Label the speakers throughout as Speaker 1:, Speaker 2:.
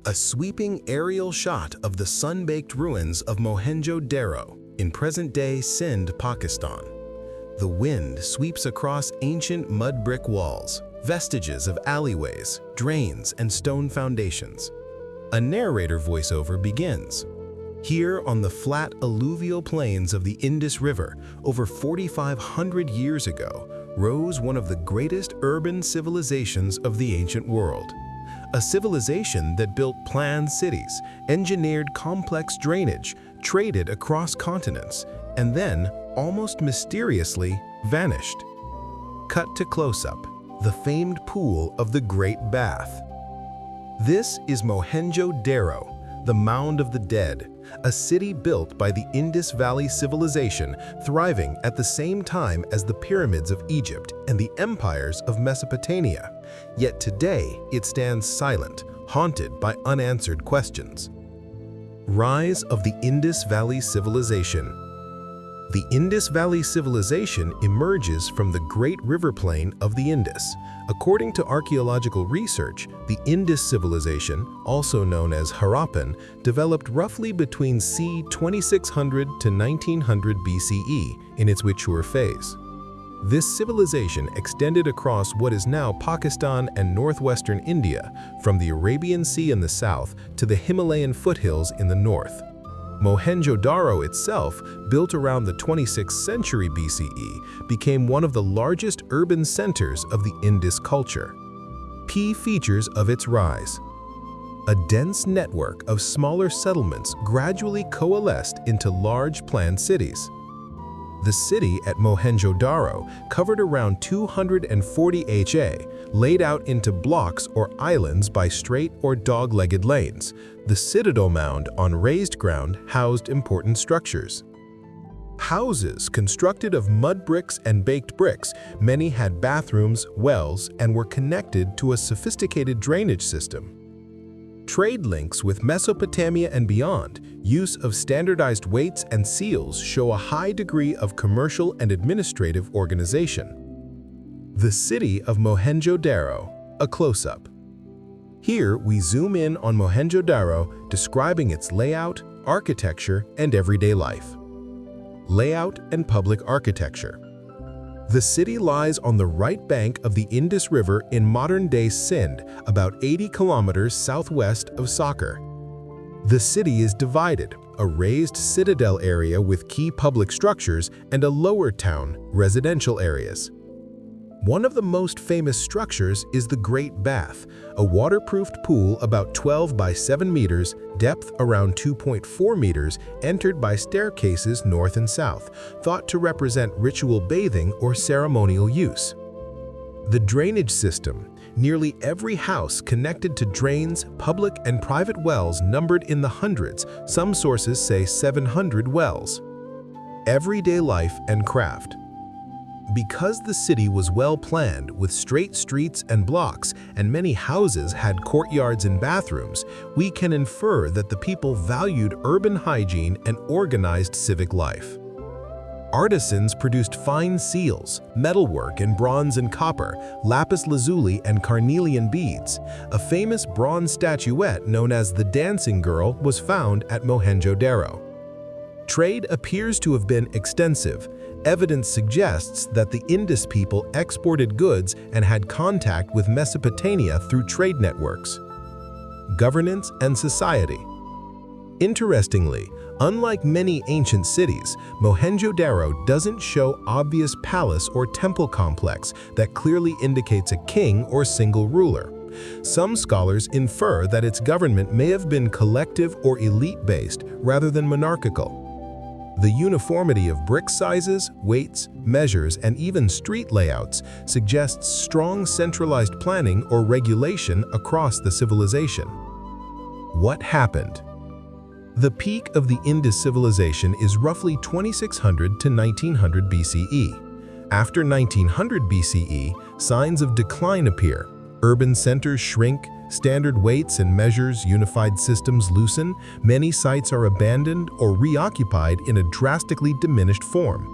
Speaker 1: A sweeping aerial shot of the sun-baked ruins of Mohenjo-Daro in present-day Sindh, Pakistan. The wind sweeps across ancient mud brick walls, vestiges of alleyways, drains, and stone foundations. A narrator voiceover begins. Here on the flat alluvial plains of the Indus River, over 4,500 years ago, rose one of the greatest urban civilizations of the ancient world. A civilization that built planned cities, engineered complex drainage, traded across continents, and then, almost mysteriously, vanished. Cut to close-up, the famed pool of the Great Bath. This is Mohenjo-Daro, the Mound of the Dead, a city built by the Indus Valley Civilization, thriving at the same time as the pyramids of Egypt and the empires of Mesopotamia. Yet today, it stands silent, haunted by unanswered questions. Rise of the Indus Valley Civilization. The Indus Valley Civilization emerges from the great river plain of the Indus. According to archaeological research, the Indus civilization, also known as Harappan, developed roughly between c. 2600 to 1900 BCE in its mature phase. This civilization extended across what is now Pakistan and northwestern India, from the Arabian Sea in the south to the Himalayan foothills in the north. Mohenjo-Daro itself, built around the 26th century BCE, became one of the largest urban centers of the Indus culture. Key features of its rise. A dense network of smaller settlements gradually coalesced into large planned cities. The city at Mohenjo-Daro covered around 240 ha, laid out into blocks or islands by straight or dog-legged lanes. The citadel mound on raised ground housed important structures. Houses constructed of mud bricks and baked bricks, many had bathrooms, wells, and were connected to a sophisticated drainage system. Trade links with Mesopotamia and beyond, use of standardized weights and seals show a high degree of commercial and administrative organization. The city of Mohenjo-Daro, a close-up. Here we zoom in on Mohenjo-Daro, describing its layout, architecture, and everyday life. Layout and public architecture. The city lies on the right bank of the Indus River in modern-day Sindh, about 80 kilometers southwest of Sakar. The city is divided, a raised citadel area with key public structures and a lower town, residential areas. One of the most famous structures is the Great Bath, a waterproofed pool about 12 by 7 meters, depth around 2.4 meters, entered by staircases north and south, thought to represent ritual bathing or ceremonial use. The drainage system. Nearly every house connected to drains, public and private wells numbered in the hundreds, some sources say 700 wells. Everyday life and craft. Because the city was well planned with straight streets and blocks, and many houses had courtyards and bathrooms, we can infer that the people valued urban hygiene and organized civic life. Artisans produced fine seals, metalwork in bronze and copper, lapis lazuli and carnelian beads. A famous bronze statuette known as the Dancing Girl was found at Mohenjo-Daro. Trade appears to have been extensive. Evidence suggests that the Indus people exported goods and had contact with Mesopotamia through trade networks. Governance and society. Interestingly, unlike many ancient cities, Mohenjo-Daro doesn't show obvious palace or temple complex that clearly indicates a king or single ruler. Some scholars infer that its government may have been collective or elite-based rather than monarchical. The uniformity of brick sizes, weights, measures, and even street layouts suggests strong centralized planning or regulation across the civilization. What happened? The peak of the Indus civilization is roughly 2600 to 1900 BCE. After 1900 BCE, signs of decline appear. Urban centers shrink, standard weights and measures, unified systems loosen, many sites are abandoned or reoccupied in a drastically diminished form.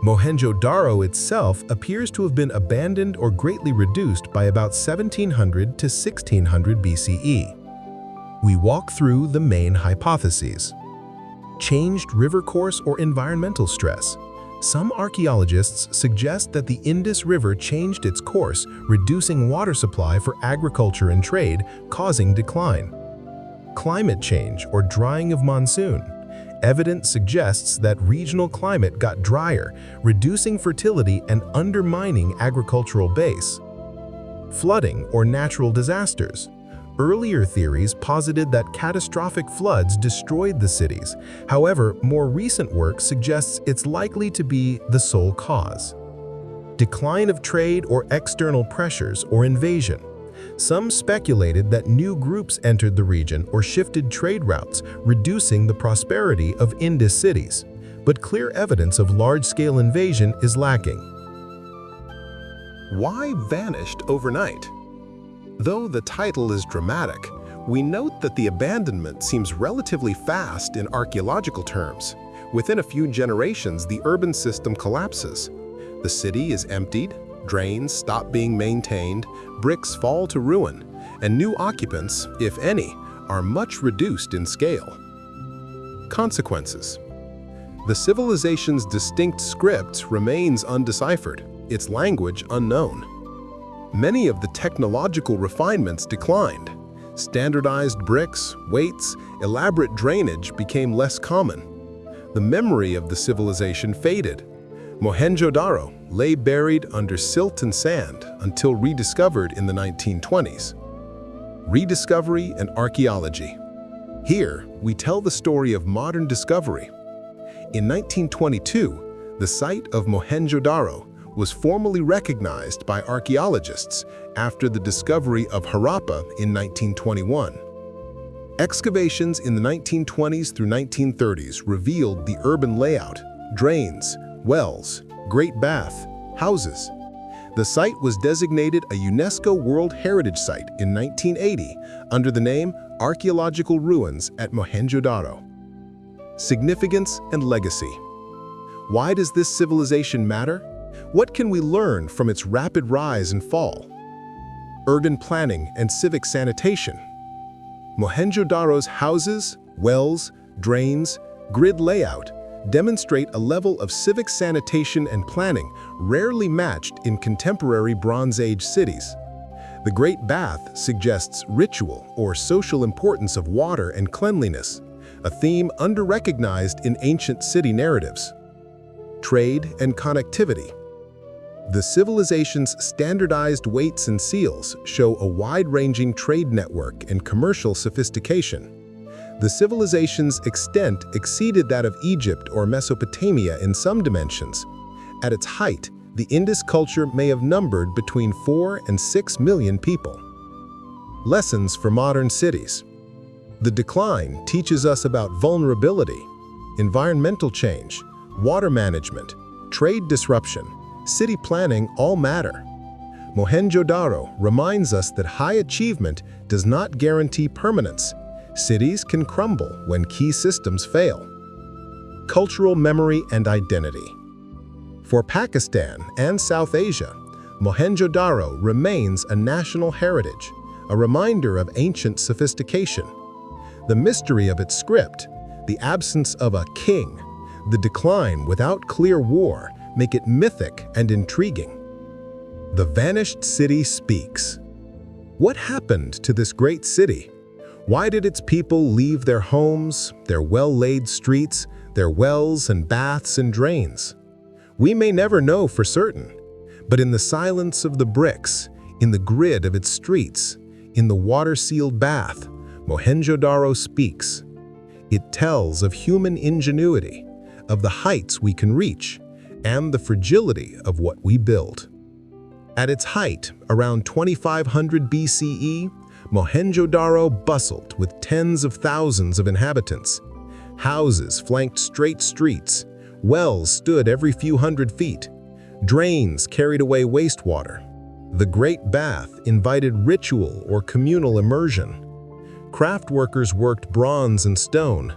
Speaker 1: Mohenjo-Daro itself appears to have been abandoned or greatly reduced by about 1700 to 1600 BCE. We walk through the main hypotheses. Changed river course or environmental stress. Some archaeologists suggest that the Indus River changed its course, reducing water supply for agriculture and trade, causing decline. Climate change or drying of monsoon. Evidence suggests that regional climate got drier, reducing fertility and undermining agricultural base. Flooding or natural disasters. Earlier theories posited that catastrophic floods destroyed the cities. However, more recent work suggests it's likely to be the sole cause. Decline of trade or external pressures or invasion. Some speculated that new groups entered the region or shifted trade routes, reducing the prosperity of Indus cities. But clear evidence of large-scale invasion is lacking.
Speaker 2: Why vanished overnight? Though the title is dramatic, we note that the abandonment seems relatively fast in archaeological terms. Within a few generations, the urban system collapses. The city is emptied, drains stop being maintained, bricks fall to ruin, and new occupants, if any, are much reduced in scale. Consequences. The civilization's distinct script remains undeciphered, its language unknown. Many of the technological refinements declined. Standardized bricks, weights, elaborate drainage became less common. The memory of the civilization faded. Mohenjo-Daro lay buried under silt and sand until rediscovered in the 1920s. Rediscovery and archaeology. Here, we tell the story of modern discovery. In 1922, the site of Mohenjo-Daro was formally recognized by archaeologists after the discovery of Harappa in 1921. Excavations in the 1920s through 1930s revealed the urban layout, drains, wells, great bath, houses. The site was designated a UNESCO World Heritage Site in 1980 under the name Archaeological Ruins at Mohenjo-Daro. Significance and legacy. Why does this civilization matter? What can we learn from its rapid rise and fall? Urban planning and civic sanitation. Mohenjo-Daro's houses, wells, drains, grid layout demonstrate a level of civic sanitation and planning rarely matched in contemporary Bronze Age cities. The Great Bath suggests ritual or social importance of water and cleanliness, a theme under-recognized in ancient city narratives. Trade and connectivity. The civilization's standardized weights and seals show a wide-ranging trade network and commercial sophistication. The civilization's extent exceeded that of Egypt or Mesopotamia in some dimensions. At its height, the Indus culture may have numbered between 4 and 6 million people. Lessons for modern cities. The decline teaches us about vulnerability, environmental change, water management, trade disruption, city planning all matter. Mohenjo-Daro reminds us that high achievement does not guarantee permanence. Cities can crumble when key systems fail. Cultural memory and identity. For Pakistan and South Asia, Mohenjo-Daro remains a national heritage, a reminder of ancient sophistication. The mystery of its script, the absence of a king, the decline without clear war make it mythic and intriguing. The vanished city speaks. What happened to this great city? Why did its people leave their homes, their well-laid streets, their wells and baths and drains? We may never know for certain, but in the silence of the bricks, in the grid of its streets, in the water-sealed bath, Mohenjo-Daro speaks. It tells of human ingenuity, of the heights we can reach, and the fragility of what we build. At its height, around 2500 BCE, Mohenjo-Daro bustled with tens of thousands of inhabitants. Houses flanked straight streets, wells stood every few hundred feet, drains carried away wastewater. The Great Bath invited ritual or communal immersion. Craft workers worked bronze and stone.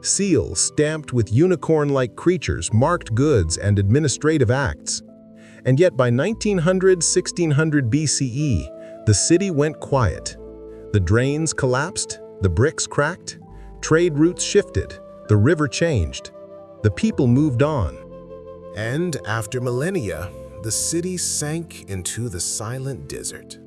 Speaker 2: Seals stamped with unicorn-like creatures marked goods and administrative acts. And yet by 1900–1600 BCE, the city went quiet. The drains collapsed, The bricks cracked, trade routes shifted, the river changed, the people moved on.
Speaker 1: And after millennia, the city sank into the silent desert.